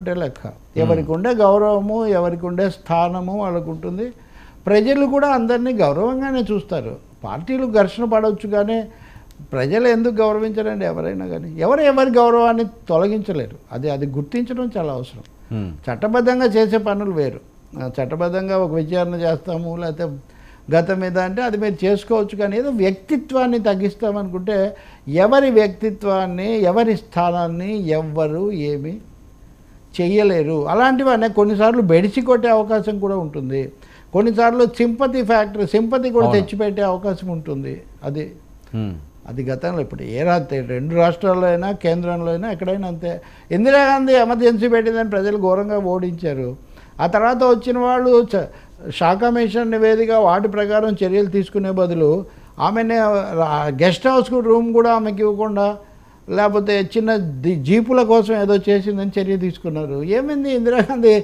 ఒకటే లెక్క. ఎవరికి ఉండే గౌరవము, ఎవరికి ఉండే స్థానము వాళ్ళకు ఉంటుంది. ప్రజలు కూడా అందరినీ గౌరవంగానే చూస్తారు. పార్టీలు ఘర్షణ పడవచ్చు, కానీ ప్రజలు ఎందుకు గౌరవించరండి? ఎవరైనా కానీ ఎవరి గౌరవాన్ని తొలగించలేరు. అది గుర్తించడం చాలా అవసరం. చట్టబద్ధంగా చేసే పనులు వేరు. చట్టబద్ధంగా ఒక విచారణ చేస్తాము, లేకపోతే గత మీద అంటే అది మీరు చేసుకోవచ్చు. కానీ ఏదో వ్యక్తిత్వాన్ని తగ్గిస్తామనుకుంటే ఎవరి వ్యక్తిత్వాన్ని, ఎవరి స్థానాన్ని ఎవ్వరు ఏమి చెయ్యలేరు. అలాంటివన్నీ కొన్నిసార్లు బెడిసి కొట్టే అవకాశం కూడా ఉంటుంది. కొన్నిసార్లు సింపతి కూడా తెచ్చిపెట్టే అవకాశం ఉంటుంది. అది గతంలో ఇప్పుడు రెండు రాష్ట్రాల్లో అయినా కేంద్రంలో అయినా ఎక్కడైనా అంతే. ఇందిరాగాంధీ ఎమర్జెన్సీ పెట్టిందని ప్రజలు ఘోరంగా ఓడించారు. ఆ తర్వాత వచ్చిన వాళ్ళు షా కమిషన్ నివేదిక వాటి ప్రకారం చర్యలు తీసుకునే బదులు ఆమెనే గెస్ట్ హౌస్ రూమ్ కూడా ఆమెకి ఇవ్వకుండా, లేకపోతే చిన్న జీపుల కోసం ఏదో చేసిందని చర్య తీసుకున్నారు. ఏమైంది? ఇందిరాగాంధీ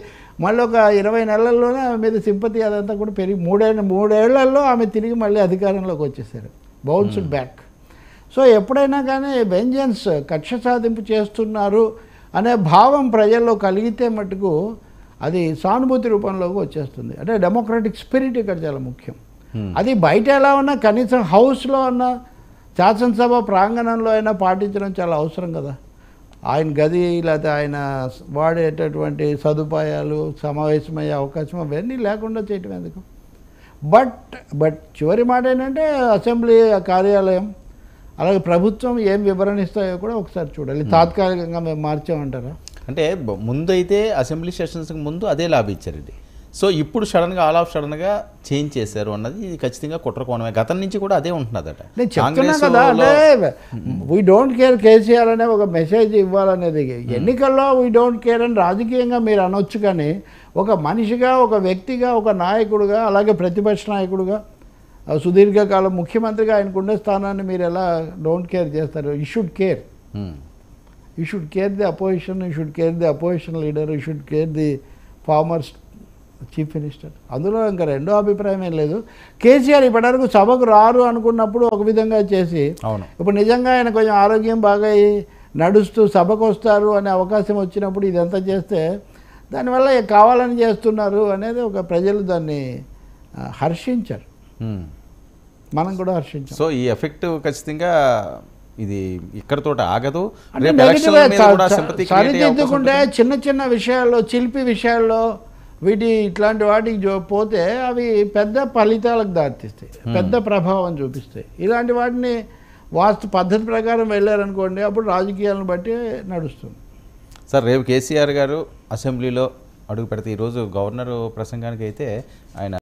మళ్ళీ ఒక 20 నెలల్లోనే ఆమె మీద సింపతి అదంతా కూడా పెరిగి మూడేళ్లలో ఆమె తిరిగి మళ్ళీ అధికారంలోకి వచ్చేసారు. Bounced back. సో ఎప్పుడైనా కానీ వెంజన్స్, కక్ష సాధింపు చేస్తున్నారు అనే భావం ప్రజల్లో కలిగితే మటుకు అది సానుభూతి రూపంలోకి వచ్చేస్తుంది. అంటే డెమోక్రటిక్ స్పిరిట్ ఇక్కడ చాలా ముఖ్యం. అది బయట ఎలా ఉన్నా కనీసం హౌస్లో ఉన్న శాసనసభ ప్రాంగణంలో అయినా పాటించడం చాలా అవసరం కదా. ఆయన గది లేకపోతే ఆయన వాడేటటువంటి సదుపాయాలు, సమావేశమయ్యే అవకాశం అవన్నీ లేకుండా చేయటం ఎందుకు? బట్ చివరి మాట ఏంటంటే అసెంబ్లీ కార్యాలయం అలాగే ప్రభుత్వం ఏం వివరణ ఇస్తాయో కూడా ఒకసారి చూడాలి. తాత్కాలికంగా మేము మార్చామంటారా? అంటే ముందు అయితే అసెంబ్లీ సెషన్స్కి ముందు అదే లాభ ఇచ్చారండి. సో ఇప్పుడు సడన్గా చేంజ్ చేశారు అన్నది ఇది ఖచ్చితంగా కుట్రకోణమే. గతం నుంచి కూడా అదే ఉంటున్నదట. నేను చెప్తున్నా కదా, అంటే వీ డోంట్ కేర్ కేసీఆర్ అనే ఒక మెసేజ్ ఇవ్వాలనేది. ఎన్నికల్లో వీ డోంట్ కేర్ అని రాజకీయంగా మీరు అనొచ్చు, కానీ ఒక మనిషిగా, ఒక వ్యక్తిగా, ఒక నాయకుడుగా, అలాగే ప్రతిపక్ష నాయకుడుగా, సుదీర్ఘకాలం ముఖ్యమంత్రిగా ఆయనకుండే స్థానాన్ని మీరు ఎలా డోంట్ కేర్ చేస్తారు? You should care. You should care the opposition, you should care the opposition leader, you should care the former chief minister. అందులో ఇంకా రెండో అభిప్రాయం ఏం లేదు. కేసీఆర్ ఇప్పటివరకు సభకు రారు అనుకున్నప్పుడు ఒక విధంగా చేసి, ఇప్పుడు నిజంగా ఆయన కొంచెం ఆరోగ్యం బాగా నడుస్తూ సభకు వస్తారు అనే అవకాశం వచ్చినప్పుడు ఇదంతా చేస్తే దానివల్ల కావాలని చేస్తున్నారు అనేది ఒక ప్రజలు దాన్ని హర్షించారు. మనం కూడా హర్షించాం. సో ఈ ఎఫెక్ట్ ఖచ్చితంగా ఇది ఇక్కడతో ఆగదు. సరిదిద్దుకుంటే చిన్న చిన్న విషయాల్లో, చిలిపి విషయాల్లో ఇట్లాంటి వాటికి పోతే అవి పెద్ద ఫలితాలకు దారితీస్తాయి, పెద్ద ప్రభావం చూపిస్తాయి. ఇలాంటి వాటిని పద్ధతి ప్రకారం వెళ్ళారనుకోండి, అప్పుడు రాజకీయాలను బట్టి నడుస్తుంది. సార్, రేపు కేసీఆర్ గారు అసెంబ్లీలో అడుగు పెడితే ఈరోజు గవర్నర్ ప్రసంగానికి అయితే ఆయన